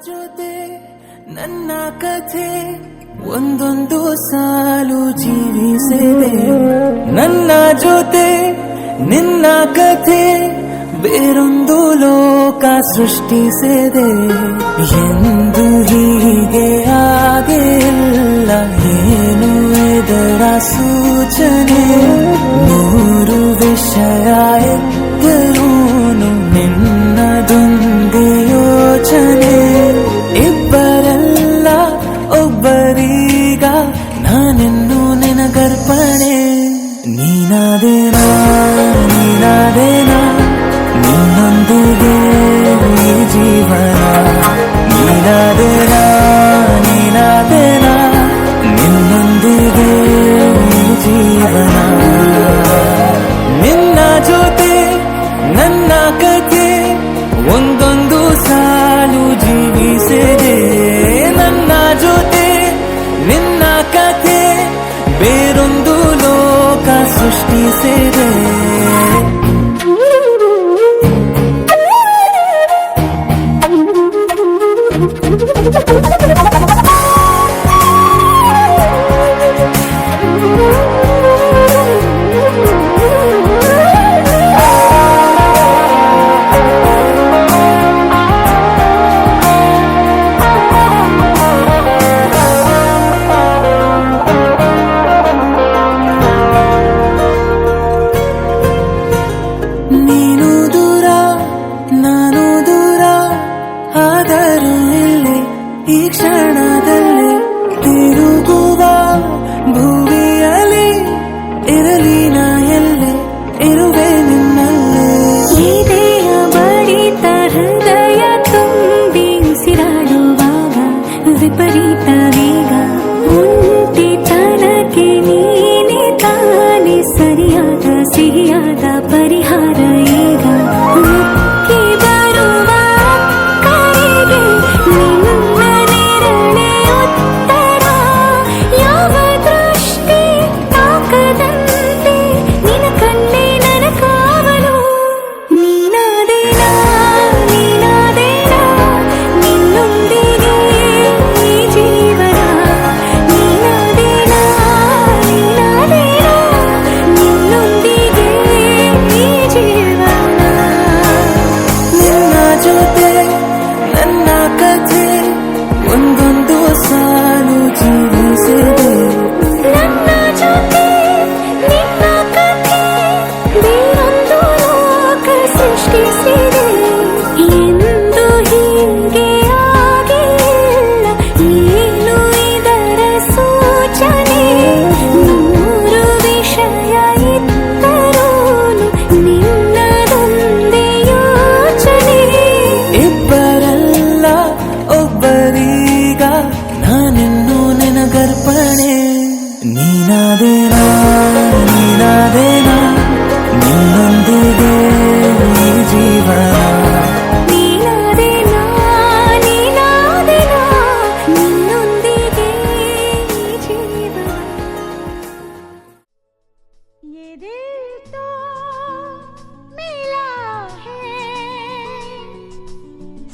ಜೊತೆ ನನ್ನ ಕಥೆ ಒಂದೊಂದು ಸಾಲು ಜೀವಿಸಿದೆ. ನನ್ನ ಜೊತೆ ನಿನ್ನ ಕಥೆ ಬೇರೊಂದು ಲೋಕ ಸೃಷ್ಟಿಸಿದೆ. ಎಂದು ಹೀಗೆ ಆಗಿಲ್ಲ, ಏನು ಇದರ ಸೂಚನೆ? ನೂರು ವಿಷಯ ಇದ್ದರೂನು ನಿನ್ನದೊಂದೇ ಯೋಚನೆ. ಇಬ್ಬರಲ್ಲ ಒಬ್ಬರೀಗ ನಾನೆನ್ನು ನಿನಗರ್ಪಣೆ. ನೀನಾದೇನಾ ನೀನಾದೇನಾ ನಿನ್ನೊಂದಿಗೆ ಈ ಜೀವನ. ನೀನಾದೇನಾ ನೀನಾದೇನಾ ನಿನ್ನೊಂದಿಗೆ ಈ ಜೀವನ. ನಿನ್ನ ಜೊತೆ ನನ್ನ ಕಥೆ ಒಂದೊಂದು ಸಾಲು ಜೀವಿಸಿದೆ. ನನ್ನ ಜೊತೆ ನಿನ್ನ ಕಥೆ ಬೇರೊಂದು ಲೋಕ ಸೃಷ್ಟಿಸಿದೆ. ನೀನು ದೂರ ನಾನು ದೂರ ಆದರೂ ಇಲ್ಲಿ ಈ ಕ್ಷಣದಲ್ಲಿ ತಿರುಗುವ ಭೂಮಿಯಲ್ಲಿ ಇರಲಿ ನಾ ಎಲ್ಲೆ ಇರುವೆ ನಿನ್ನಲ್ಲೇ. ಇದೆಯ ಬಡಿತ ಹೃದಯ ತುಂಬಿ ಉಸಿರಾಡುವಾಗ ವಿಪರೀತ ವೇಗ. ಒಂಟಿತನಕ್ಕೆ ನೀನೆ ತಾನೆ ಸರಿಯಾದ ಸಿಹಿಯಾದ ಪರಿಹಾರ. ಈಗ ಉಕ್ಕಿ ಬರುವ ಕರೆಗೆ ನಿನ್ನ ನೆರಳೆ ಉತ್ತರ. ಯಾವ ದೃಷ್ಟಿ ತಾಕದಂತೆ ನಿನ್ನ ಕಣ್ಣೆ ನನ್ನ ಕಾವಲು. ನೀನಾದೇನಾ ನೀನಾದೇನಾ ನಿನ್ನೊಂದಿಗೆ ಈ ಜೀವನ. ನೀನಾದೇನಾ ನೀನಾದೇನಾ ನಿನ್ನೊಂದಿಗೆ ಈ ಜೀವನ. ನಿನ್ನ ಜೊತೆ ನನ್ನ ಕಥೆ ಒಂದೊಂದು ಸಾಲು ಜೀವಿಸಿದೆ. ನನ್ನ ಜೊತೆ ನಿನ್ನ ಕಥೆ ಬೇರೊಂದು ಲೋಕ ಸೃಷ್ಟಿಸಿದೆ. ಎಂದು ಹೀಗೆ ಆಗಿಲ್ಲ, ಏನು ಇದರ ಸೂಚನೆ? ನೂರು ವಿಷಯ ಇದ್ದರೂನು ನಿನ್ನದೊಂದೇ ಯೋಚನೆ. ಇಬ್ಬರಲ್ಲ ಒಬ್ಬರೀಗ ನಾನೆನ್ನು ನಿನಗರ್ಪಣೆ. ನೀನಾದೇನಾ ನೀನಾದೇನಾ ನಿನ್ನೊಂದಿಗೆ ಈ ಜೀವನ. ನೀನಾದೇನಾ ನೀನಾದೇನಾ ನಿನ್ನೊಂದಿಗೆ ಈ ಜೀವನ. ये दिल तो मिला है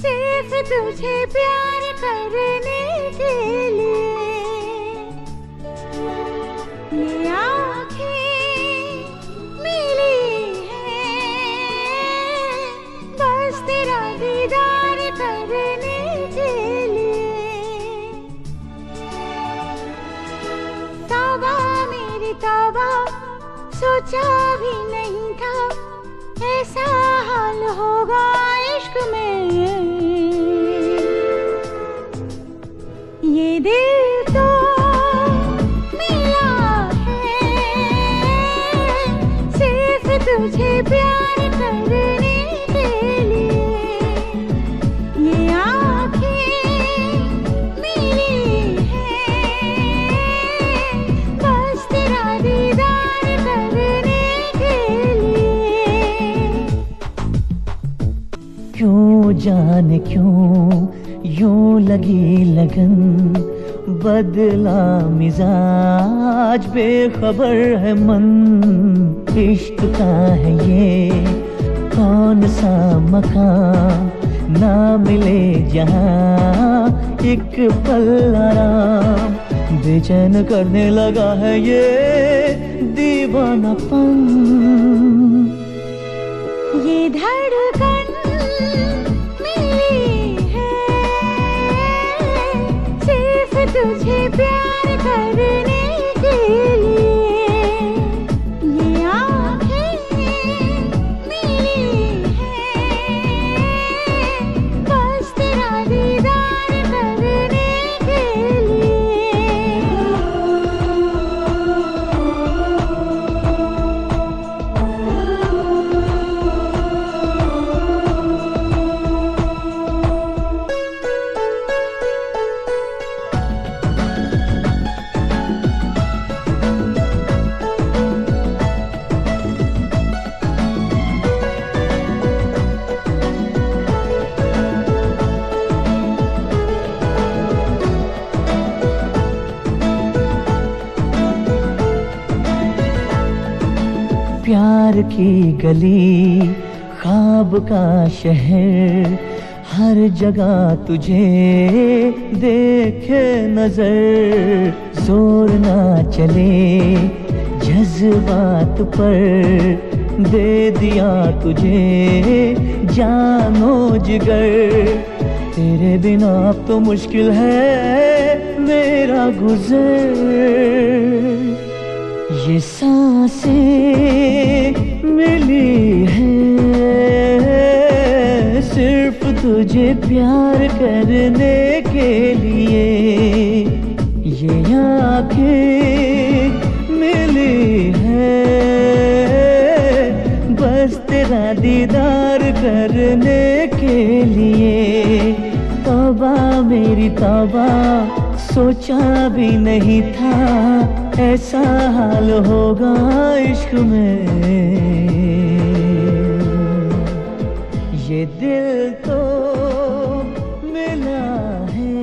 सिर्फ तुझे प्यार करने के लिए. ये आँखें मिली हैं बस तेरा दीदार करने के लिए. तौबा मेरी तौबा, सोचा भी नहीं था ऐसा हाल होगा इश्क में. ये दिल तो मिला है सिर्फ तुझे प्यार करने के लिए. ये आँखें मिली हैं बस तेरा दीदार करने के लिए. क्यों जाने क्यों यूं लगी लगन, बदला मिजाज बेखबर है मन. इश्क का है ये कौन सा मकान, ना मिले जहाँ एक पल आराम बेचैन करने लगा है ये दीवानापन। ये धड़कन मेरी है सिर्फ तुझे प्यार करने के लिए। ये आँखें मेरी है बस तेरा दीदार करने के लिए। प्यार की गली ख्वाब का शहर हर जगह तुझे देखे नजर। जोर ना चले जज्बात पर दे दिया तुझे जानो जिगर। तेरे बिना अब तो मुश्किल है मेरा गुजर। ये सांसें मिली है सिर्फ तुझे प्यार करने के लिए। ये आँखें मिली है बस तेरा दीदार करने के लिए। तौबा मेरी तौबा सोचा भी नहीं था ऐसा हाल होगा इश्क में। ये दिल तो मिला है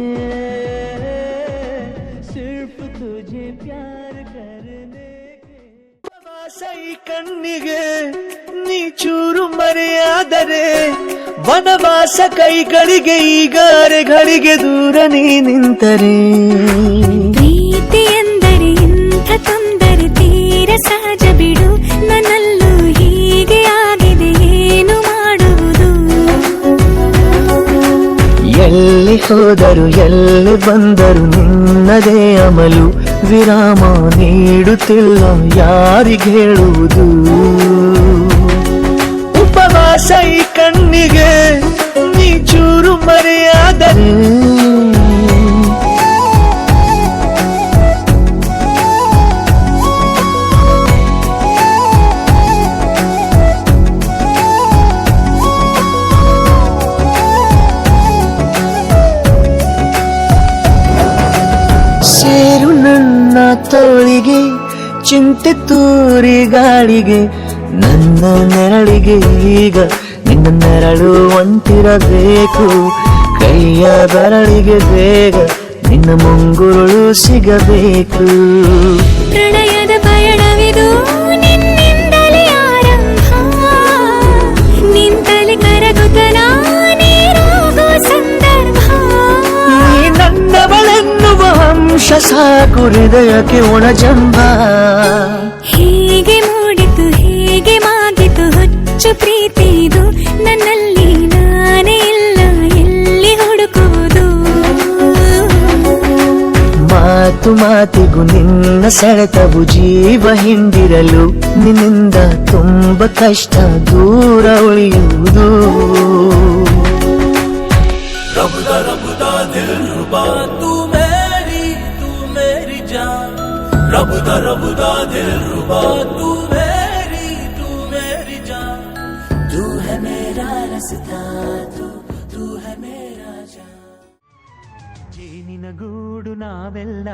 सिर्फ तुझे प्यार करने के। सही कಣ್ಣಿಗೆ ನೀ ಚೂರು ಮರೆಯಾದರೆ ವನವಾಸ ಕೈಗಳಿಗೆ ಈಗಾರೆ ಘಳಿಗೆ ದೂರ ನೀ ನಿಂತರೆ। ಪ್ರೀತಿ ಎಂದರೆ ಇಂಥ ತೊಂದರೆ ತೀರ ಸಹಜ ಬಿಡು ನನ್ನಲ್ಲೂ ಹೀಗೆ ಆಗಿದೆ ಏನು ಮಾಡುವುದು। ಎಲ್ಲಿ ಹೋದರು ಎಲ್ಲಿ ಬಂದರು ನಿನ್ನದೇ ಅಮಲು ವಿರಾಮ ನೀಡುತ್ತಿಲ್ಲ ಯಾರಿಗೆ ಹೇಳುವುದು। ಉಪವಾಸ ಈ ಕಣ್ಣಿಗೆ ನೀ ಚೂರು ಮರೆಯಾದರೆ ಸೇರು ನನ್ನ ತೋಳಿಗೆ ಚಿಂತೆ ತೂರಿ ಗಾಳಿಗೆ ನನ್ನ ನೆರಳಿಗೆ ಈಗ ನಿನ್ನ ನೆರಳು ಒಂಟಿರಬೇಕು। ಕೈಯ ಬೆರಳಿಗೆ ಬೇಗ ನಿನ್ನ ಮುಂಗುರುಳು ಸಿಗಬೇಕು। ಪ್ರಣಯದ ಪಯಣವಿದು ನಿನ್ನಿಂದಲೇ ಆರಂಭ ನಿಂತಲೇ ಕರಗುತ್ತ ನೀರಾಗೋ ಸಂದರ್ಭ। ನೀ ನನ್ನವಳೆನ್ನುವ ಅಂಶ ಸಾಕು ಹೃದಯಕ್ಕೆ ಒಣಜಂಬ। ಹೀಗೆ ಮೂಡಿತು ಹೇಗೆ ಮಾಗಿತು ಹುಚ್ಚು ಪ್ರೀತಿದು ನನ್ನಲ್ಲಿ ನಾನೇ ಇಲ್ಲ ಎಲ್ಲಿ ಹುಡುಕುವುದು। ಮಾತು ಮಾತಿಗೂ ನಿನ್ನ ಸೆಳೆತವು ಜೀವ ಹಿಂದಿರಲು ನಿನ್ನಿಂದ ತುಂಬ ಕಷ್ಟ ದೂರ ಉಳಿಯುವುದು। रबदा दिल रुबा तू मेरी जान। रबदा दिल रुबा तू मेरी जान। तू है मेरा रास्ता तू है मेरा जान। ಜೇನಿನ ಗೂಡು ನಾವೆಲ್ಲ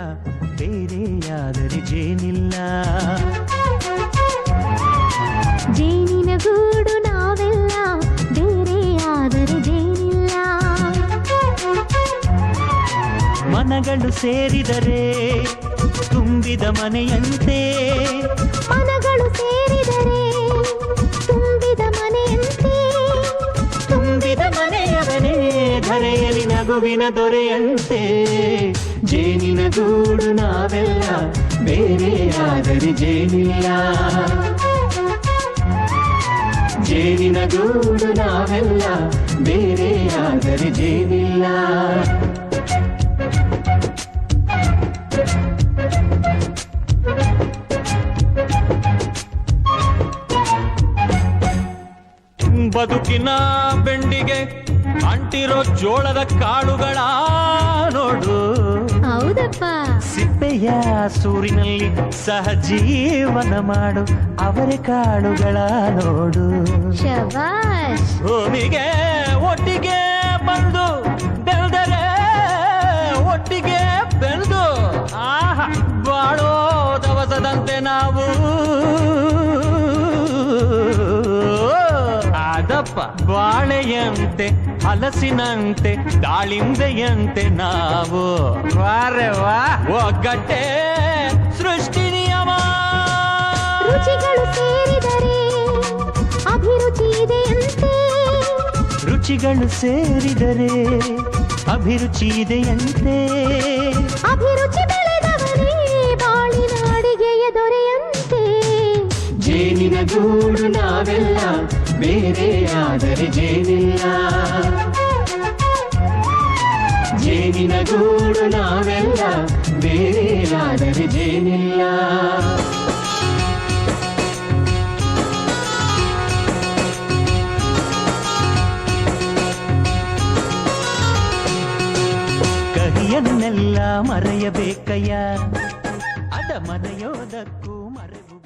ಬೇರೆಯಾದರೆ ಜೇನಿಲ್ಲ। ಜೇನಿನ ಗೂಡು ನಾವೆಲ್ಲ ಬೇರೆಯಾದರೆ ಜೇನಿಲ್ಲ। ಮನಗಳು ಸೇರಿದರೆ ತುಂಬಿದ ಮನೆಯಂತೆ। ಮನಗಳು ಸೇರಿದರೆ ತುಂಬಿದ ಮನೆಯಂತೆ। ತುಂಬಿದ ಮನೆಯವನೇ ಧರೆಯಲಿನ ನಗುವಿನ ದೊರೆಯಂತೆ ಜೇನಿನ ಗೂಡು ನಾವೆಲ್ಲ ಬೇರೆಯಾದರೆ ಜೇನಿಲ್ಲ ಜೇನಿನ ಗೂಡು ನಾವೆಲ್ಲ ಬೇರೆಯಾದರೆ ಜೇನಿಲ್ಲ ಬದುಕಿನ ಬೆಂಡಿಗೆ ಅಂಟಿರೋ ಜೋಳದ ಕಾಳುಗಳ ನೋಡು ಹೌದಪ್ಪ ಸಿಪ್ಪೆಯ ಸೂರಿನಲ್ಲಿ ಸಹಜೀವನ ಮಾಡು ಅವರೆ ಕಾಳುಗಳ ನೋಡು ಶಬಾಷ್ ಭೂಮಿಗೆ ಒಟ್ಟಿಗೆ ಬಂದು ಬೆಳೆದರೆ ಒಟ್ಟಿಗೆ ಬೆಳೆದು ಆಹಾ ಬಾಳೋ ದವಸದಂತೆ ನಾವು ಅದಪ್ಪ ಬಾಳೆಯಂತೆ ಹಲಸಿನಂತೆ ದಾಳಿಂಬೆಯಂತೆ ನಾವು ವಾರೆ ವಾ ಒಗ್ಗಟ್ಟೆ ಸೃಷ್ಟಿ ನಿಯಮ ರುಚಿಗಳು ಸೇರಿದರೆ ಅಭಿರುಚಿ ಇದೆಯಂತೆ ರುಚಿಗಳು ಸೇರಿದರೆ ಅಭಿರುಚಿ ಇದೆಯಂತೆ ಅಭಿರುಚಿ ಬೆಳೆದವನೇ ಬಾಳಿನ ಅಡಿಗೆಯ ದೊರೆಯಂತೆ ಜೇನಿನ ಗೂಡು ನಾವೆಲ್ಲ ಬೇರೆಯಾದರೆ ಜೇನಿಲ್ಲ ಜೇನಿನ ಗೂಡು ನಾವೆಲ್ಲ ಬೇರೆಯಾದರೆ ಜೇನಿಲ್ಲ ಕಹಿಯನ್ನೆಲ್ಲ ಮರೆಯಬೇಕಯ್ಯ ಅದ ಮರೆಯೋದಕ್ಕೂ ಮರೆವು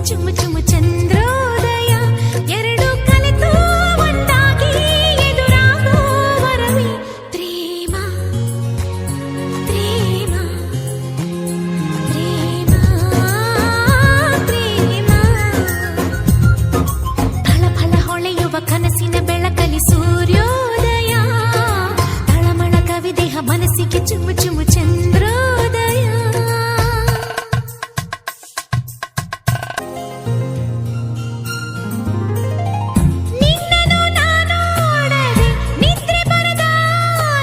ಚುಮ್ಮು ಚುಮ್ಮು ಚಂದ್ರೋದಯ ಎರಡು ಕಲೆತು ಒಂದಾಗಿ ಎದುರಾಗೋ ವರವೇ ಪ್ರೇಮ ಪ್ರೇಮ ಪ್ರೇಮ ಪ್ರೇಮ ಫಳ ಫಳ ಹೊಳೆಯುವ ಕನಸಿನ ಬೆಳಕಲಿ ಸೂರ್ಯೋದಯ ತಳಮಳ ಕವಿದೇಹ ಮನಸ್ಸಿಗೆ ಚುಮ್ಮು ಚುಮ್ಮು ಚಂದ್ರೋದಯ ನಿನ್ನನ್ನು ನಾನೋಡದೆ ನಿದ್ರೆ ಬರದ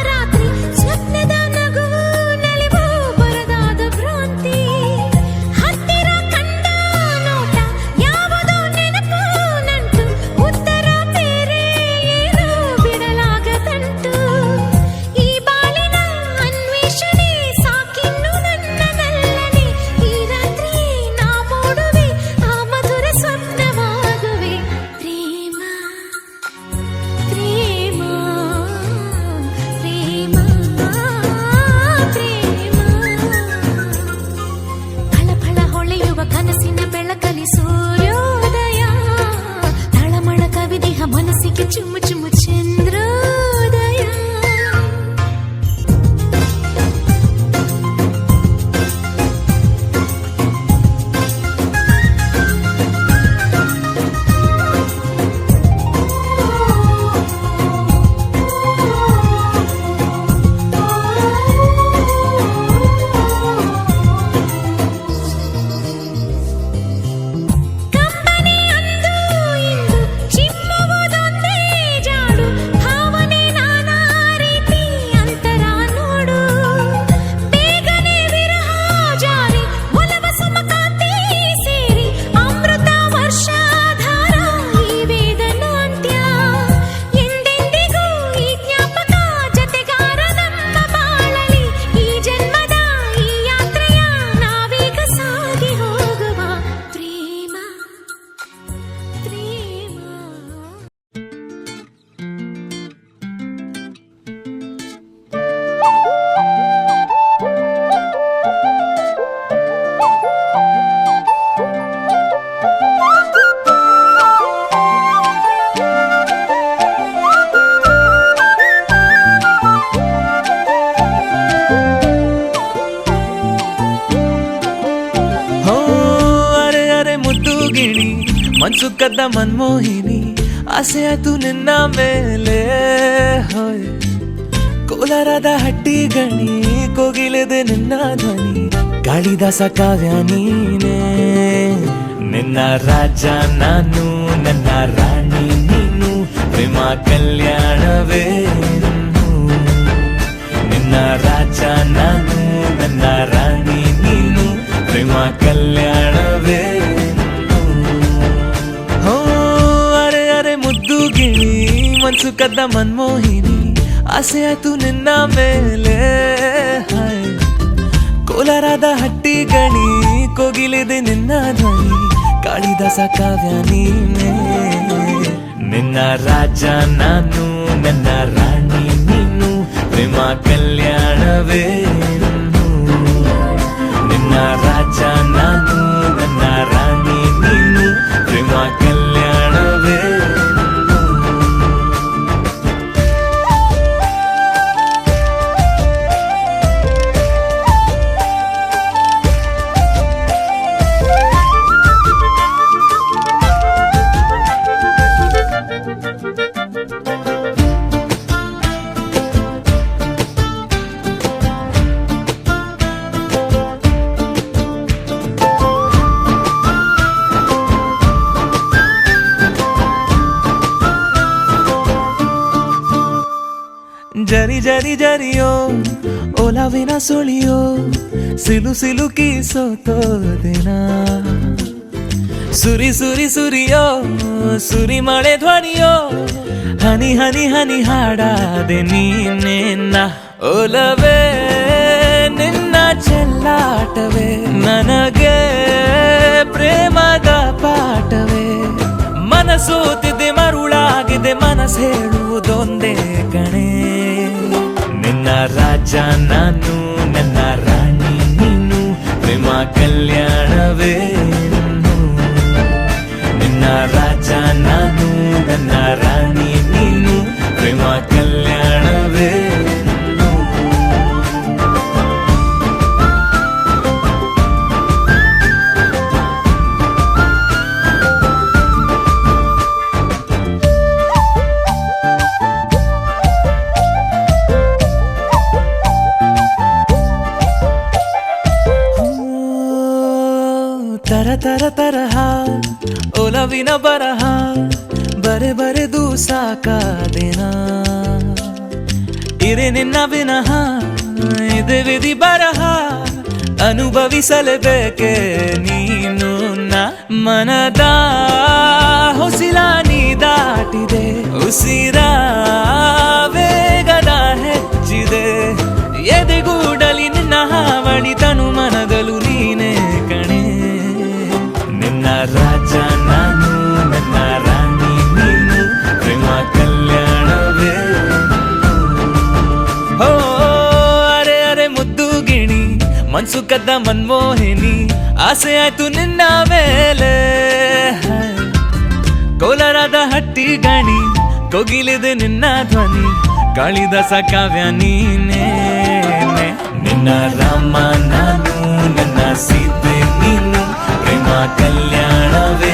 ರಾತ್ರಿ ಸ್ವಪ್ನದ ನಗುವು ನಲಿವು ಬರದಾದ ಭ್ರಾಂತಿ ಹತ್ತಿರ ಕಂಡ ನೋಟ ಯಾವುದೋ ನೆನಪು ನಂಟು ಉತ್ತರ ಬೇರೆ ಏನೋ ಬಿಡಲಾಗದಂಟು ಈ ಬಾಳಿನ ಅನ್ವೇಷಣೆ ಸಾಕಿನ್ನು ನನ್ನದಲ್ಲನೆ ಈ ರಾತ್ರಿ ನಾ ಮೂಡುವೆ ಆ ಮಧುರ ಸ್ವಪ್ನವಾಗುವೆ ಪ್ರೇಮ ಪ್ರೇಮ ಪ್ರೇಮ ಪ್ರೇಮ ಫಳ ಫಳ ಹೊಳೆಯುವ ಕನಸಿನ ಬೆಳಕಲಿ ಸೂರ್ಯೋದಯ ತಳಮಳ ಕವಿದೇಹ ಮನಸ್ಸಿಗೆ ಚುಮ್ಮು ಚುಮ್ಮು ಚಂದ್ರೋದಯ ಕಂಬನಿ ಅಂದು ಇಂದು ಚಿಮ್ಮುವುದೊಂದೇ ಜಾಡು ಭಾವನೆ ನಾನಾ ರೀತಿ ಅಂತರ ನೋಡು ಬೇಗನೆ ವಿರಹ ಜಾರಿ ಒಲವ ಸುಮಕಾಂತಿ ಸೇರಿ ಅಮೃತ ವರ್ಷಾಧಾರ ಈ ವೇದನ ಅಂತ್ಯ ಎಂದೆಂದಿಗೂ ಈ ಜ್ಞಾಪಕ ಜತೆಗಾರ ನಮ್ಮ ಬಾಳಲಿ ಈ ಜನ್ಮದ ಈ ಯಾತ್ರೆಯ ನಾವೀಗ ಸಾಗಿ ಹೋಗುವ ಪ್ರೇಮ ಪ್ರೇಮ ಹೋ ಅರೆ ಅರೆ ಮುದ್ದು ಗಿಣಿ ಮನ್ಸು ಕದ್ದ ಮನ್ಮೋಹಿನಿ ಆಸೆ ಆಯ್ತು ನಿನ್ನ ಮೇಲೆ ಹೋಯ್ ಕೋಲಾರದ ಹಟ್ಟಿ ಗಣಿ ಕೋಗಿಲೆದೆ ನಿನ್ನ ಧ್ವನಿ ಕಾಳಿದಾಸ ಕಾವ್ಯ ನೀನೇ ನಿನ್ನ ರಾಜ ನಾನು ನನ್ನ ರಾಣಿ ನೀನು ಪ್ರೇಮ ಕಲ್ಯಾಣವೇ ನಿನ್ನ ರಾಜ ನಾನು ನನ್ನ ರಾಣಿ ನೀನು ಪ್ರೇಮ ಕಲ್ಯಾಣವೇ ಹೋ ಅರೆ ಅರೆ ಮುದ್ದು ಗಿಣಿ ಮನ್ಸು ಕದ್ದ ಮನ್ಮೋಹಿನಿ ಆಸೆ ಆಯ್ತು ನಿನ್ನ ಮೇಲೆ ಹಾಯ್ ಕೋಲಾರದ ಹಟ್ಟಿ ಗಣಿ ಕೋಗಿಲಿದೆ ನಿನ್ನ ಧ್ವನಿ ಕಾಳಿದಾಸ ಕಾವ್ಯ ನೀನೇ ನಿನ್ನ ರಾಜ ನಾನು ನನ್ನ ರಾಣಿ ನೀನು ಪ್ರೇಮ ಕಲ್ಯಾಣವೇ ನಿನ್ನ ರಾಜ ನಾನು ನನ್ನ ರಾಣಿ ನೀನು ಪ್ರೇಮ ಕಲ್ಯಾಣವೇ ಜರಿ ಜರಿ ಜರಿಯೋ ಒಲವಿನ ಸುಳಿಯೋ ಸಿಲು ಸಿಲುಕಿ ಸೋತೋದಿನ ಸುರಿ ಸುರಿ ಸುರಿಯೋ ಸುರಿ ಮಳೆ ಧ್ವನಿಯೋ ಹನಿ ಹನಿ ಹನಿ ಹಾಡಾದೆ ನೀನೆನ್ನ ಒಲವೇ ನಿನ್ನ ಚೆಲ್ಲಾಟವೇ ನನಗೆ ಪ್ರೇಮದ ಪಾಠವೇ ಮನಸೋತಿದೆ ಮರುಳಾಗಿದೆ ಮನಸ್ಸು ಹೇಳುವುದೊಂದೇ ಕಣೆ ನಿನ್ನ ರಾಜ ನಾನು ನನ್ನ ರಾಣಿ ನೀನು ಪ್ರೇಮ ಕಲ್ಯಾಣವೇ ಒಲವಿನ ಬರಹ ಬರೆ ಬರೆದು ಸಾಕಾದೆನ ಇರೆ ನಿನ್ನ ವಿನಃ ಇದೆ ವಿಧಿ ಬರಹ ಅನುಭವಿಸಲೇಬೇಕೆ ನೀನು ಮನದ ಹೊಸಿಲ ನೀ ದಾಟಿದೆ ಉಸಿರ ವೇಗದ ಹೆಚ್ಚಿದೆ ಎದೆಗೂಡಲಿ ನಿನ್ನ ಹಾವಳಿ ತನು ಮನದಲು ನೀನೇ ಕಣೆ ನಿನ್ನ ರಾಜ ನಾನು ನನ್ನ ರಾಣಿ ನೀನು ಪ್ರೇಮ ಕಲ್ಯಾಣವೇ ಹೋ ಅರೆ ಅರೆ ಮುದ್ದು ಗಿಣಿ ಮನ್ಸು ಕದ್ದ ಮನ್ಮೋಹಿನಿ ಆಸೆ ಆಯ್ತು ನಿನ್ನ ಮೇಲೆ ಕೋಲಾರದ ಹಟ್ಟಿ ಗಣಿ ಕೋಗಿಲಿದೆ ನಿನ್ನ ಧ್ವನಿ ಕಾಳಿದಾಸ ಕಾವ್ಯ ನೀನೇ ನಿನ್ನ ರಾಮ ನಾನು ನನ್ನ ಸೀತೆ ನೀನು ಪ್ರೇಮ ಕಲ್ಯಾಣವೇ